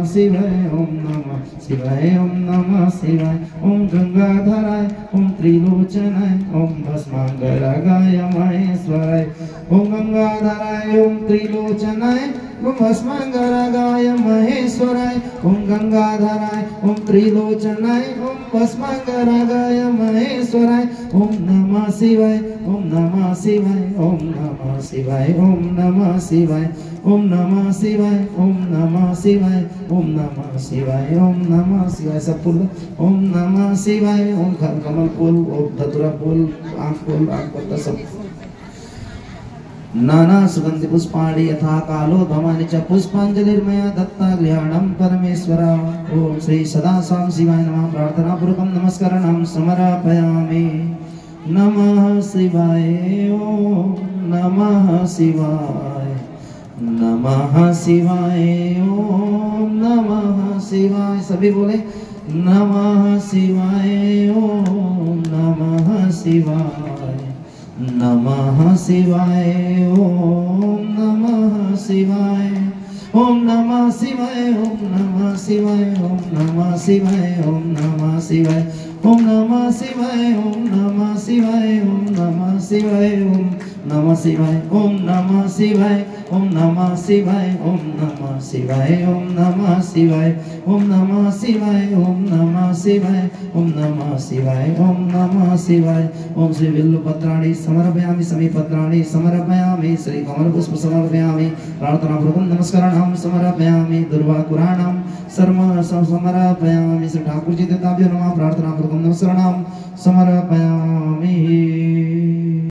नमः शिवाय ओम नमः शिवाय ओम नमः शिवाय ओम गंगाधराय ओम त्रिलोचनाय ओम भस्मांगरागाय महेश्वराय ओम गंगाधराय ओम त्रिलोचनाय ओम भस्मांगरागाय महेश्वराय ओम गंगाधराय ओम त्रिलोचनाय ओम भस्मांगरागाय महेश्वराय ओम नमः शिवाय ओम नमः शिवाय ओम नमः शिवाय ओम नमः शिवाय ओम नमः शिवाय ओम नमः शिवाय ओम नमः शिवाय ओम नमः शिवाय। सब फूल ओम नमः शिवाय ओम कमल फूल ओम धतुरा फूल आँख पत्ता सब नाना सुगंधि पुष्पाणि यथा कालो भवानि च पुष्पांजलिर्मया दत्ता गृहाणं परमेश्वरा। ओम श्री सदा साम शिवाय नमः। प्रार्थना पूर्वकं नमस्काराणां समर्पयामि। नमः शिवाय ओम नमः शिवाय नमः शिवाय ओम नमः शिवाय। सभी बोले नमः शिवाय ओम नमः शिवाय नमः शिवाय ओम नमः शिवाय ओम नमः शिवाय ओम नमः शिवाय ओम नमः शिवाय ओम नमः शिवाय ओम नमः शिवाय ओम नमः शिवाय ओम नमः शिवाय ओम नमः शिवाय ओम नमः शिवाय ओम नमः शिवाय ओम नमः शिवाय ओम नमः शिवाय ओम नमः शिवाय ओम नमः शिवाय ओम नमः शिवाय ओम नमः शिवाय। ओम श्री बिल्वपत्राणि समर्पयामि समीपत्राणि समर्पयामि श्री कमलपुष्प समर्पयामि। प्रार्थना पूर्वकं नमस्काराणां समर्पयामि। दुर्वाकुराणां सर्व समर्पयामि। श्री ठाकुर जी देवताभ्यो नमः। प्रार्थना पूर्वकं नमस्काराणां समर्पयामि।